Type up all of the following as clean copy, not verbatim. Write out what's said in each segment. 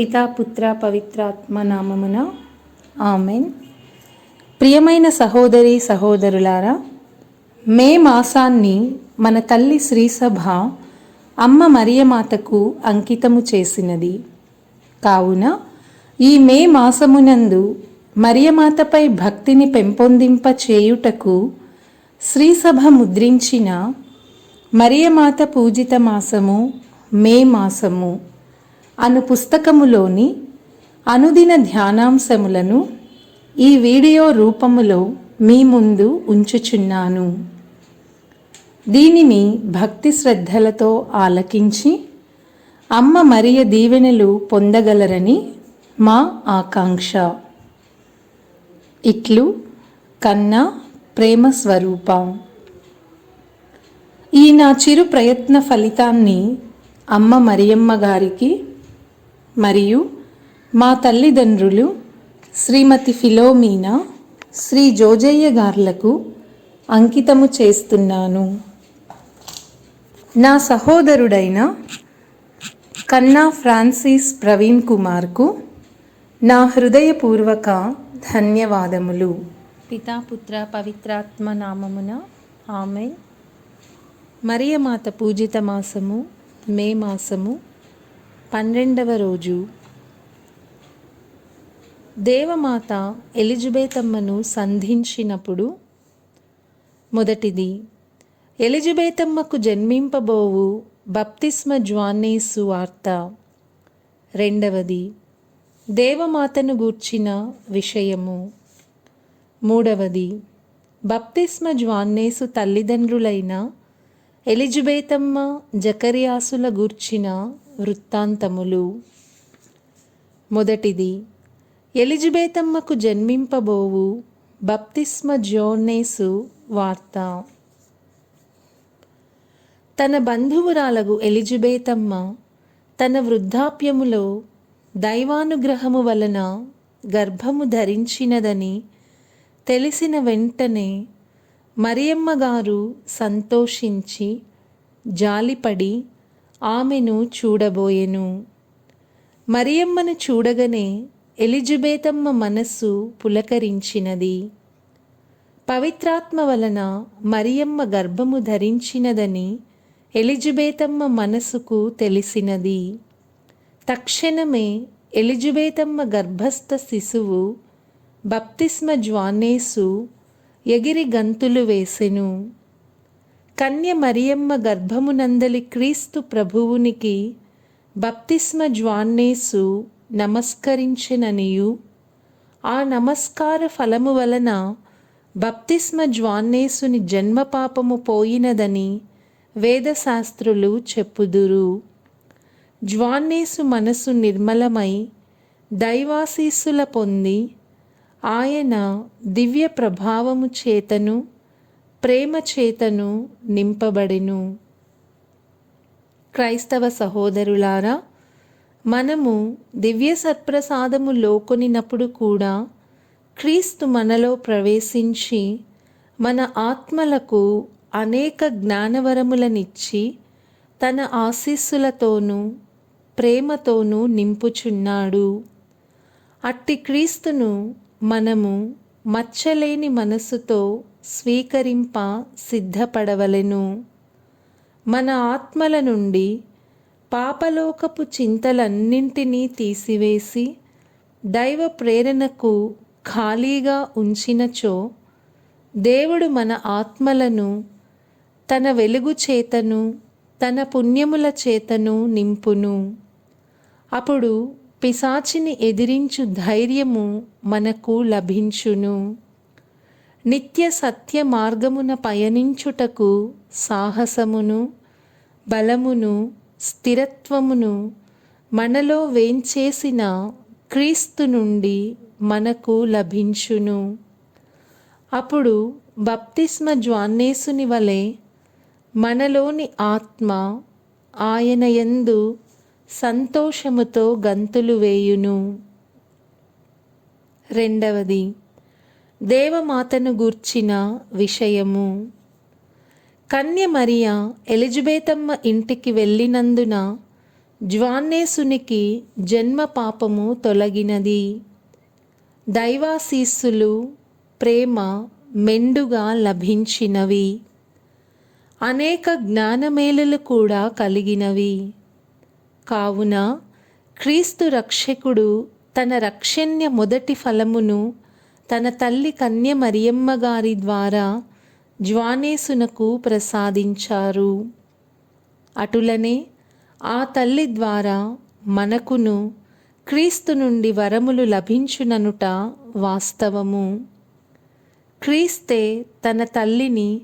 పితా పుత్ర పవిత్రాత్మ నామమున ఆమెన్. ప్రియమైన సహోదరి సహోదరులారా, మే మాసాన్ని మన తల్లి శ్రీసభ అమ్మ మరియమాతకు అంకితము చేసినది. కావున ఈ మే మాసమునందు మరియమాతపై భక్తిని పెంపొందింప చేయుటకు శ్రీసభ ముద్రించిన మరియమాత పూజిత మాసము మే మాసము అను పుస్తకములోని అనుదిన ధ్యానాంశములను ఈ వీడియో రూపములో మీ ముందు ఉంచుచున్నాను. దీనిని భక్తి శ్రద్ధలతో ఆలకించి అమ్మ మరియ దీవెనలు పొందగలరని మా ఆకాంక్ష. ఇట్లు కన్నా ప్రేమ స్వరూప. ఈ నా చిరు ప్రయత్న ఫలితాన్ని అమ్మ మరియమ్మ గారికి మరియు మా తల్లిదండ్రులు శ్రీమతి ఫిలోమీనా, శ్రీ జోజయ్య గార్లకు అంకితము చేస్తున్నాను. నా సహోదరుడైన కన్నా ఫ్రాన్సిస్ ప్రవీణ్ కుమార్కు నా హృదయపూర్వక ధన్యవాదములు. పితా పుత్ర పవిత్రాత్మ నామమున ఆమెన్. మరియమాత పూజిత మాసము మే మాసము 12వ రోజు. దేవమాత ఎలిజబెతమ్మను సంధించినప్పుడు మొదటిది, ఎలిజబెతమ్మకు జన్మింపబోవు బప్తిస్మ జ్వాన్నేసు వార్త. రెండవది, దేవమాతను గూర్చిన విషయము. మూడవది, బప్తిస్మ జ్వాన్నేసు తల్లిదండ్రులైన ఎలిజబెతమ్మ జకర్యాసుల గూర్చిన వృత్తాంతములు. మొదటిది, ఎలిజబెతమ్మకు జన్మింపబోవు బప్తిస్మ జ్వాన్నేసు వార్త. తన బంధువురాలగు ఎలిజబెతమ్మ తన వృద్ధాప్యములో దైవానుగ్రహము వలన గర్భము ధరించినదని తెలిసిన వెంటనే మరియమ్మ గారు సంతోషించి జాలిపడి ఆమెను చూడబోయెను. మరియమ్మను చూడగానే ఎలిజబెతమ్మ మనస్సు పులకరించినది. పవిత్రాత్మ వలన మరియమ్మ గర్భము ధరించినదని ఎలిజబెతమ్మ మనసుకు తెలిసినది. తక్షణమే ఎలిజబెతమ్మ గర్భస్థ శిశువు బప్తిస్మ జ్వాన్నేసు ఎగిరి గంతులు వేసెను. కన్య మరియమ్మ గర్భమునందలి క్రీస్తు ప్రభువునికి బప్తిస్మ జ్వాన్నేసు నమస్కరించెననియు, ఆ నమస్కార ఫలము వలన బప్తిస్మ జ్వాన్నేసుని జన్మపాపము పోయినదని వేదశాస్త్రులు చెప్పుదురు. జ్వాన్నేసు మనసు నిర్మలమై దైవాశీస్సుల పొంది ఆయన దివ్య ప్రభావము చేతను ప్రేమ చేతను నింపబడెను. క్రైస్తవ సహోదరులారా, మనము దివ్య సత్ప్రసాదము లోకొనినప్పుడు కూడా క్రీస్తు మనలో ప్రవేశించి మన ఆత్మలకు అనేక జ్ఞానవరములనిచ్చి తన ఆశీస్సులతోనూ ప్రేమతోనూ నింపుచున్నాడు. అట్టి క్రీస్తును మనము మచ్చలేని మనసుతో స్వీకరింప సిద్ధపడవలెను. మన ఆత్మల నుండి పాపలోకపు చింతలన్నింటినీ తీసివేసి దైవ ప్రేరణకు ఖాళీగా ఉంచినచో దేవుడు మన ఆత్మలను తన వెలుగు చేతను తన పుణ్యముల చేతను నింపును. అప్పుడు పిశాచిని ఎదిరించు ధైర్యము మనకు లభించును. నిత్య సత్య మార్గమున పయనించుటకు సాహసమును బలమును స్థిరత్వమును మనలో వేంచేసిన క్రీస్తు నుండి మనకు లభించును. అప్పుడు బప్తిస్మ జ్వాన్నేసుని వలె మనలోని ఆత్మ ఆయన యందు సంతోషముతో గంతులు వేయును. రెండవది, దేవమాతను గూర్చిన విషయము. కన్య మరియ ఎలిజబెతమ్మ ఇంటికి వెళ్ళినందున జ్వాన్నేసునికి జన్మ పాపము తొలగినది. దైవాశీస్సులు ప్రేమ మెండుగా లభించినవి. అనేక జ్ఞానమేలులు కూడా కలిగినవి. కావున క్రీస్తు రక్షకుడు తన రక్షణ్య మొదటి ఫలమును తన తల్లి కన్య మరియమ్మ గారి ద్వారా జ్వానేసునకు ప్రసాదించారు. అటులనే ఆ తల్లి ద్వారా మనకును క్రీస్తు నుండి వరములు లభించుననుట వాస్తవము. క్రీస్తే తన తల్లిని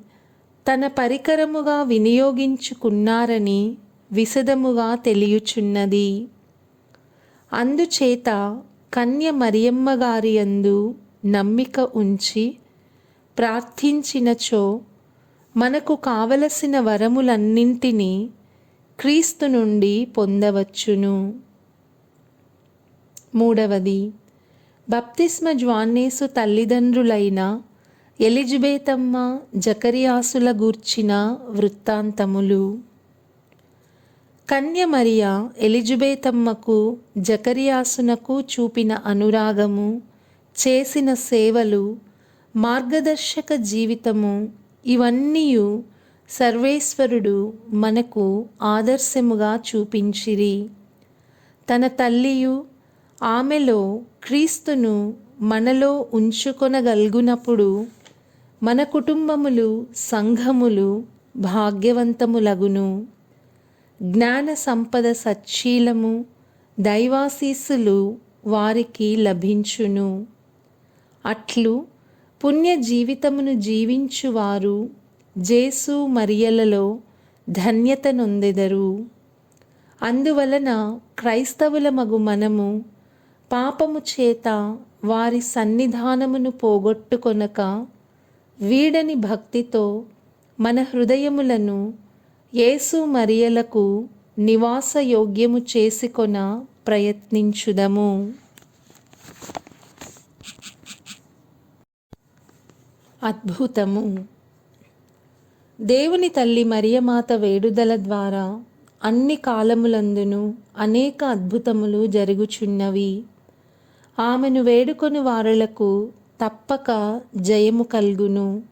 తన పరికరముగా వినియోగించుకున్నారని విశదముగా తెలియుచున్నది. అందుచేత కన్య మరియమ్మ గారి యందు నమ్మిక ఉంచి ప్రార్థించినచో మనకు కావలసిన వరములన్నింటినీ క్రీస్తు నుండి పొందవచ్చును. మూడవది, బప్తిస్మ జ్వాన్నేసు తల్లిదండ్రులైన ఎలిజబెతమ్మ జకరియాసుల గూర్చిన వృత్తాంతములు. కన్య మరియ ఎలిజబెతమ్మకు జకరియాసునకు చూపిన అనురాగము, చేసిన సేవలు, మార్గదర్శక జీవితము ఇవన్నీయు సర్వేశ్వరుడు మనకు ఆదర్శముగా చూపించిరి. తన తల్లియు ఆమెలో క్రీస్తును మనలో ఉంచుకొనగలుగునప్పుడు మన కుటుంబములు, సంఘములు భాగ్యవంతములగును. జ్ఞాన సంపద సచ్చీలము, దైవాశీస్సులు వారికి లభించును. అట్లు పుణ్య జీవితమును జీవించువారు జేసు మరియలలో ధన్యత నొందెదరు. అందువలన క్రైస్తవులమగు మనము పాపము చేత వారి సన్నిధానమును పోగొట్టుకొనక వీడని భక్తితో మన హృదయములను యేసు మరియలకు నివాసయోగ్యము చేసుకొన ప్రయత్నించుదము. అద్భుతము. దేవుని తల్లి మరియమాత వేడుదల ద్వారా అన్ని కాలములందును అనేక అద్భుతములు జరుగుచున్నవి. ఆమెను వేడుకొని వారలకు తప్పక జయము కల్గును.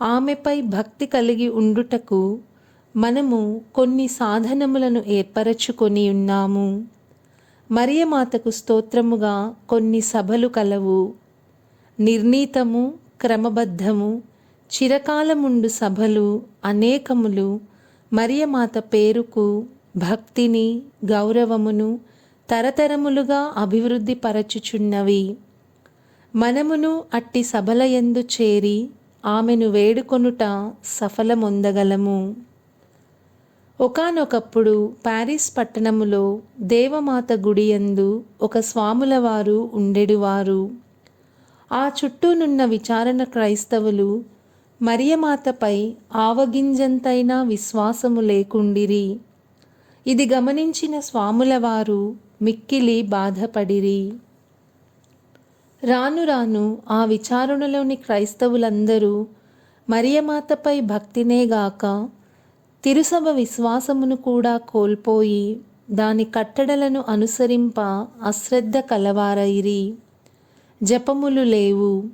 ఆమెపై భక్తి కలిగి ఉండుటకు మనము కొన్ని సాధనములను ఏర్పరచుకొని ఉన్నాము. మరియమాతకు స్తోత్రముగా కొన్ని సభలు కలవు. నిర్ణీతము, క్రమబద్ధము, చిరకాలముండు సభలు అనేకములు మరియమాత పేరుకు భక్తిని, గౌరవమును తరతరములుగా అభివృద్ధి పరచుచున్నవి. మనమును అట్టి సభలయందు చేరి ఆమెను వేడుకొనుట సఫలమొందగలము. ఒకానొకప్పుడు పారిస్ పట్టణములో దేవమాత గుడియందు ఒక స్వాములవారు ఉండెడువారు. ఆ చుట్టూనున్న విచారణ క్రైస్తవులు మరియమాతపై ఆవగింజంతైనా విశ్వాసము లేకుండిరి. ఇది గమనించిన స్వాములవారు మిక్కిలి బాధపడిరి. రాను రాను ఆ విచారణలోని క్రైస్తవులందరూ మరియమాతపై భక్తినేగాక తిరుసభ విశ్వాసమును కూడా కోల్పోయి దాని కట్టడలను అనుసరింప అశ్రద్ధ కలవారైరి. జపములు లేవు.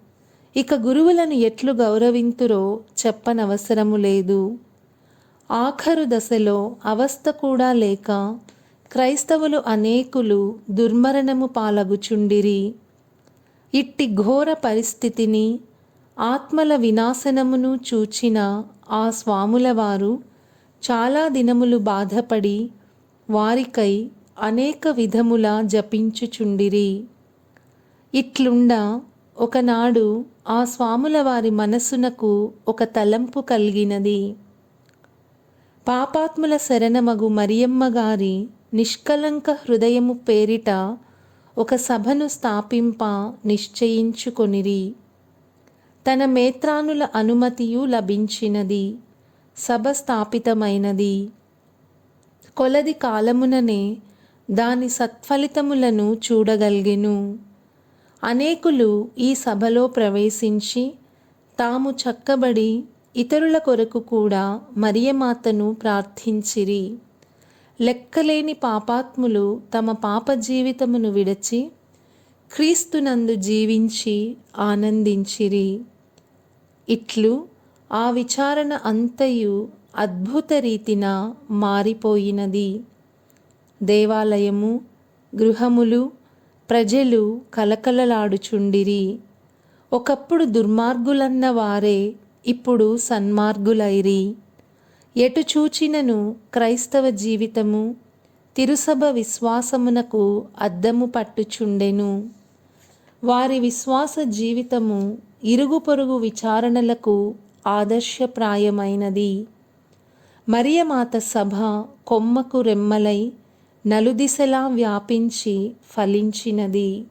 ఇక గురువులను ఎట్లు గౌరవింతురో చెప్పనవసరము లేదు. ఆఖరు దశలో అవస్థ కూడా లేక క్రైస్తవులు అనేకులు దుర్మరణము పాలగుచుండిరి. ఇట్టి ఘోర పరిస్థితిని, ఆత్మల వినాశనమును చూచిన ఆ స్వాములవారు చాలా దినములు బాధపడి వారికై అనేక విధముల జపించుచుండిరి. ఇట్లుండా ఒకనాడు ఆ స్వాముల వారి మనసునకు ఒక తలంపు కలిగినది. పాపాత్ముల శరణమగు మరియమ్మ గారి నిష్కలంక హృదయము పేరిట ఒక సభను స్థాపింప నిశ్చయించుకొనిరి. తన మేత్రానుల అనుమతియు లభించినది. సభ స్థాపితమైనది. కొలది కాలముననే దాని సత్ఫలితములను చూడగలిగెను. అనేకులు ఈ సభలో ప్రవేశించి తాము చక్కబడి ఇతరుల కొరకు కూడా మరియమాతను ప్రార్థించిరి. లెక్కలేని పాపాత్ములు తమ పాప జీవితమును విడచి క్రీస్తునందు జీవించి ఆనందించిరి. ఇట్లు ఆ విచారణ అంతయు అద్భుత రీతిన మారిపోయినది. దేవాలయము, గృహములు, ప్రజలు కలకలలాడుచుండిరి. ఒకప్పుడు దుర్మార్గులన్న వారే ఇప్పుడు సన్మార్గులైరి. ఎటు చూచినను క్రైస్తవ జీవితము తిరుసభ విశ్వాసమునకు అద్దము పట్టుచుండెను. వారి విశ్వాస జీవితము ఇరుగు పొరుగు విచారణలకు ఆదర్శప్రాయమైనది. మరియమాత సభ కొమ్మకు రెమ్మలై నలుదిశలా వ్యాపించి ఫలించినది.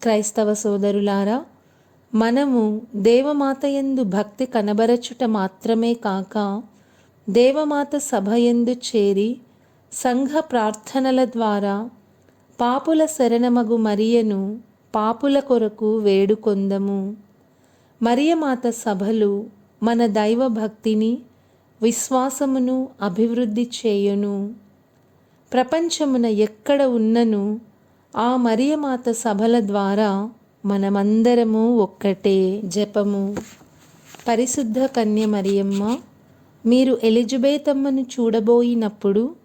క్రైస్తవ సోదరులారా, మనము దేవమాతయందు భక్తి కనబరచుట మాత్రమే కాక దేవమాత సభయందు చేరి సంఘ ప్రార్థనల ద్వారా పాపుల శరణమగు మరియను పాపుల కొరకు వేడుకొందము. మరియమాత సభలు మన దైవ భక్తిని, విశ్వాసమును అభివృద్ధి చేయును. ప్రపంచమున ఎక్కడ ఉన్నను ఆ మరియమాత సభల ద్వారా మనమందరము ఒక్కటే. జపము. పరిశుద్ధ కన్య మరియమ్మ, మీరు ఎలిజబెతమ్మను చూడబోయినప్పుడు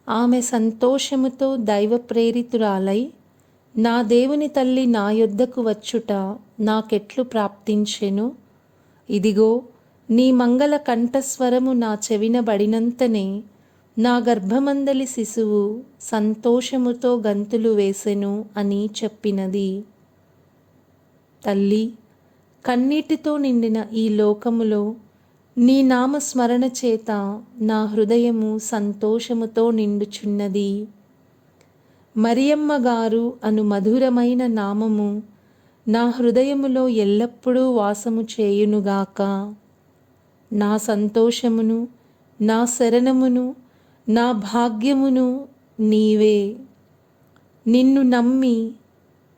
ఆమె సంతోషముతో దైవ ప్రేరితురాలై, నా దేవుని తల్లి నా యొద్దకు వచ్చుట నాకెట్లు ప్రాప్తించెను. ఇదిగో నీ మంగళ కంఠస్వరము నా చెవిన బడినంతనే నా గర్భమందలి శిశువు సంతోషముతో గంతులు వేసెను అని చెప్పినది. తల్లి, కన్నీటితో నిండిన ఈ లోకములో నీ నామస్మరణ చేత నా హృదయము సంతోషముతో నిండుచున్నది. మరియమ్మ గారు అను మధురమైన నామము నా హృదయములో ఎల్లప్పుడూ వాసము చేయునుగాక. నా సంతోషమును, నా శరణమును, నా భాగ్యమును నీవే. నిన్ను నమ్మి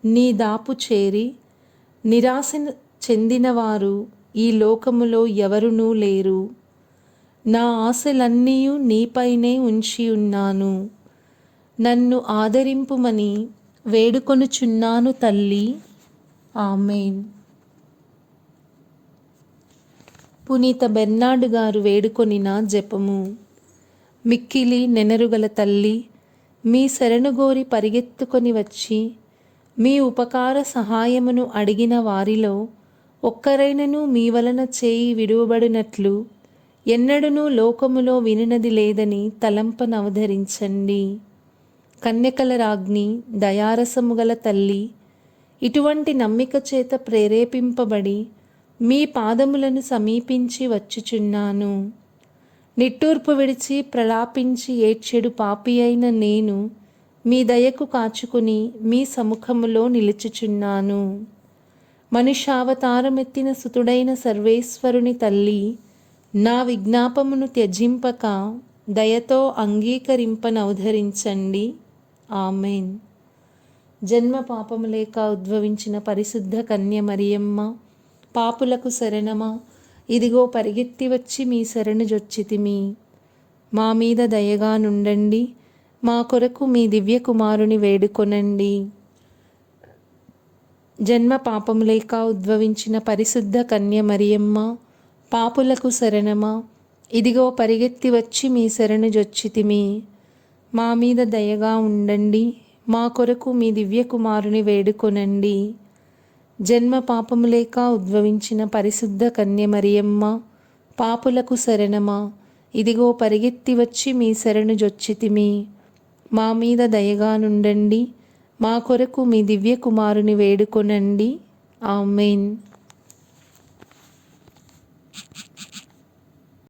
నీ దాపు చేరి నిరాశ చెందినవారు ఈ లోకములో ఎవరునూ లేరు. నా ఆశలన్నీయు నీపైనే ఉంచి ఉన్నాను. నన్ను ఆదరింపుమని వేడుకొనుచున్నాను తల్లి. ఆమేన్. పునీత బెర్నార్డ్ గారు వేడుకొనిన జపము. మిక్కిలి నెనరుగల తల్లి, మీ శరణుగోరి పరిగెత్తుకొని వచ్చి మీ ఉపకార సహాయమును అడిగిన వారిలో ఒక్కరైనను మీ వలన చేయి విడువబడినట్లు ఎన్నడూనూ లోకములో వినినది లేదని తలంపనవధరించండి. కన్యకల రాజ్ఞి, దయారసము గల తల్లి, ఇటువంటి నమ్మిక చేత ప్రేరేపింపబడి మీ పాదములను సమీపించి వచ్చుచున్నాను. నిట్టూర్పు విడిచి ప్రలాపించి ఏడ్చెడు పాపి అయిన నేను మీ దయకు కాచుకుని మీ సముఖములో నిలుచుచున్నాను. మనుష్యావతారమెత్తిన సుతుడైన సర్వేశ్వరుని తల్లి, నా విజ్ఞాపమును త్యజింపక దయతో అంగీకరింపనవధరించండి. ఆమెన్. జన్మ పాపము లేక ఉద్భవించిన పరిశుద్ధ కన్య మరియమ్మ, పాపులకు శరణమా, ఇదిగో పరిగెత్తి వచ్చి మీ శరణు జొచ్చితిమి. మా మీద దయగా నుండండి, మా కొరకు మీ దివ్య కుమారుని వేడుకొనండి. జన్మ పాపము లేక ఉద్భవించిన పరిశుద్ధ కన్య మరియమ్మ, పాపులకు శరణమా, ఇదిగో పరిగెత్తి వచ్చి మీ శరణు జొచ్చితిమి. మా మీద దయగా ఉండండి, మా కొరకు మీ దివ్య కుమారుని వేడుకొనండి. జన్మ పాపము లేక ఉద్భవించిన పరిశుద్ధ కన్య మరియమ్మ, పాపులకు శరణమా, ఇదిగో పరిగెత్తి వచ్చి మీ శరణు జొచ్చితిమి. మా మీద దయగా నుండండి, మా కొరకు మీ దివ్య కుమారుని వేడుకొనండి. ఆమెన్.